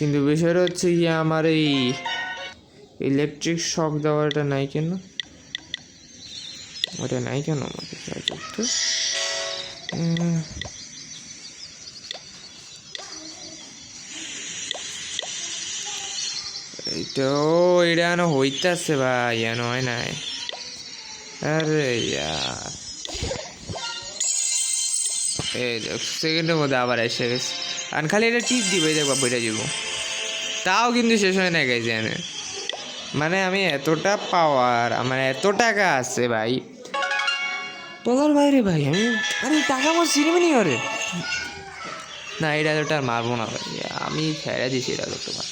কিন্তু বিষয়টা হচ্ছে কি আমার এই ইলেকট্রিক শক দেওয়াটা নাই কেন, ওটা নাই কেন আমাকে করতে। এইটাও এটা এনো হইতেছে ভাই, এনো হয় নাই। আরে ইয়ার এই সেকেন্ডের মধ্যে আবার এসে গেছে। আর খালি এটা টিপ দিবে দেখবা বইটা যাবো, তাও কিন্তু শেষ হয় না গেছে এনে। মানে আমি এতটা পাওয়ার, আমার এত টাকা আছে ভাই বলার বাইরে ভাই। আমি আরে টাকা আমার সিনেমা নিয়ে করে না, এটা তো আর মারবো না ভাই, আমি ছেড়ে দিছি এটা তো ভাই।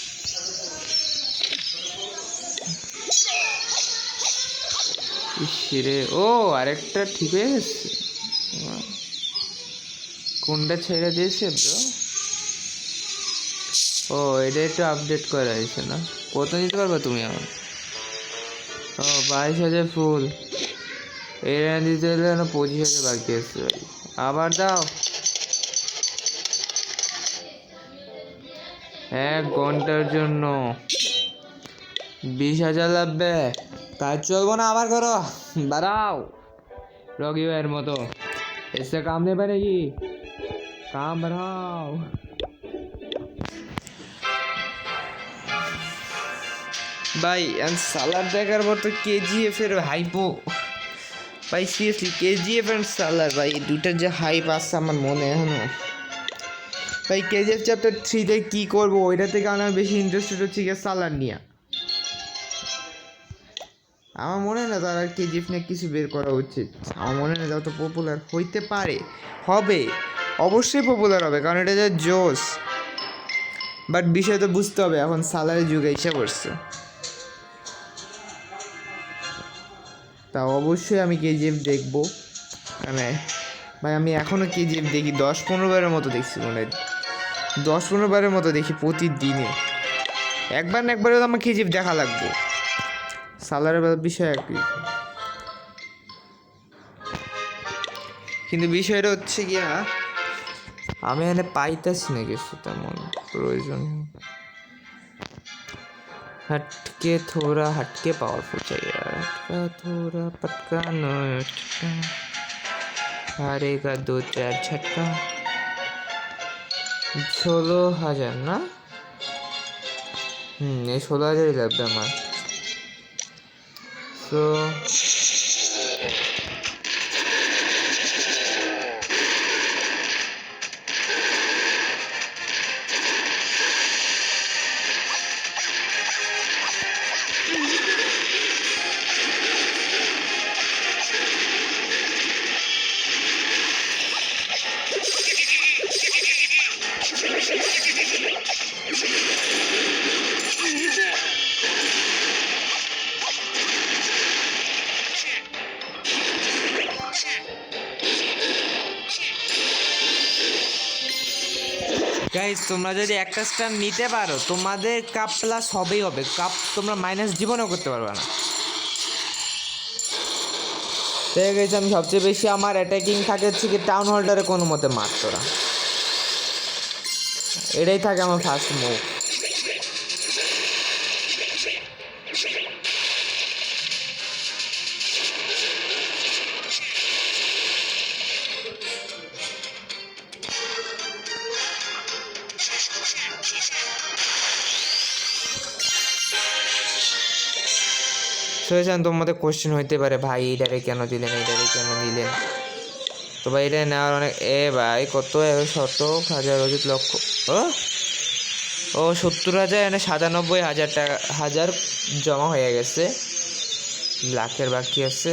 ইসরে ও আরেকটা ঠিক হয়ে গেছে। কোনটা ছেড়ে দিয়েছে ব্রো? ও এটা একটু আপডেট করা হয়েছে না? কত নিতে পারবা তুমি আমার? ও 22,000 ফুল। এটা দিতে হলে 25,000 বাকি আছে ভাই। আবার দাও। 1 ঘন্টার জন্য 20,000 লাগবে। কাজ চলবো না, আবার করো, বাড়াও রকি ভাইয়ের মতো। এসে কাম नहीं बनेगी, काम बढ़ाओ। ভাই সালার দেখার পর তো কেজিএফ এর হাইপো ভাই, সিরিয়াসলি কেজিএফ এর সালার ভাই, দুটার যে হাইপ আসছে আমার মনে এখনো ভাই। কেজিএফ চ্যাপ্টার 3-তে কী করবো ওইটা থেকে আমার বেশি ইন্টারেস্টেড হচ্ছে গিয়ে সালার নিয়ে। আমার মনে হয় না তারা কেজিএফ নিয়ে কিছু বের করা উচিত। আমার মনে হয় না যত পপুলার হইতে পারে হবে, অবশ্যই পপুলার হবে, কারণ এটা যে জোস। বাট বিষয় তো বুঝতে হবে এখন সালারের যুগে এসে পড়ছে। তা অবশ্যই আমি কেজিএফ দেখবো। মানে ভাই আমি এখনও কেজিএফ দেখি, 10-15 বারের মতো দেখছি, মনে হয় 10-15 বারের মতো দেখি প্রতিদিনে। একবার না একবারে আমার কেজিএফ দেখা লাগবে। সালারের বিষয় একই, কিন্তু বিষয়টা হচ্ছে গিয়া আমি এখানে পাইতেছি না কিছু তেমন প্রয়োজন। हटके थोड़ा हटके पावरफुल चाहिए, हटका थोड़ा पटका नटका, हारेगा 2-4 झटका। 16,000 না? এই 16,000ই লাগবে আমার। তো গাইজ তোমরা যদি একটা স্টার নিতে পারো তোমাদের কাপ প্লাস হবেই হবে, কাপ তোমরা মাইনাস জীবনেও করতে পারবে না। ঠিক আছে, আমি সবচেয়ে বেশি আমার অ্যাটাকিং থাকে হচ্ছে কি টাউন হোল্ডারে কোনো মতে মারতোরা, এটাই থাকে আমার ফার্স্ট মুভ। শুনেছেন তোমাদের কোশ্চেন হইতে পারে ভাই এইটারে কেন দিলেন, এইটারে কেন দিলেন? তো ভাই এটা নেওয়ার অনেক ভাই কত 100,000 অজিত লক্ষ ও 70,000 এনে 97,000 টাকা হাজার জমা হয়ে গেছে, লাখের বাকি আছে।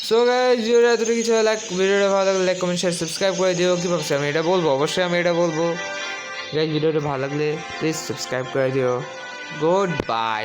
সো গাইস ভিডিওটা এতটুকু কিছু লাইক, ভিডিওটা ভালো লাগলে লাইক কমেন্ট শেয়ার সাবস্ক্রাইব করে দিও। কী ভাবছি আমি এটা বলবো, অবশ্যই আমি এটা বলবো। গাইস ভিডিওটা ভালো লাগলে প্লিজ সাবস্ক্রাইব করে দিও। Good bye.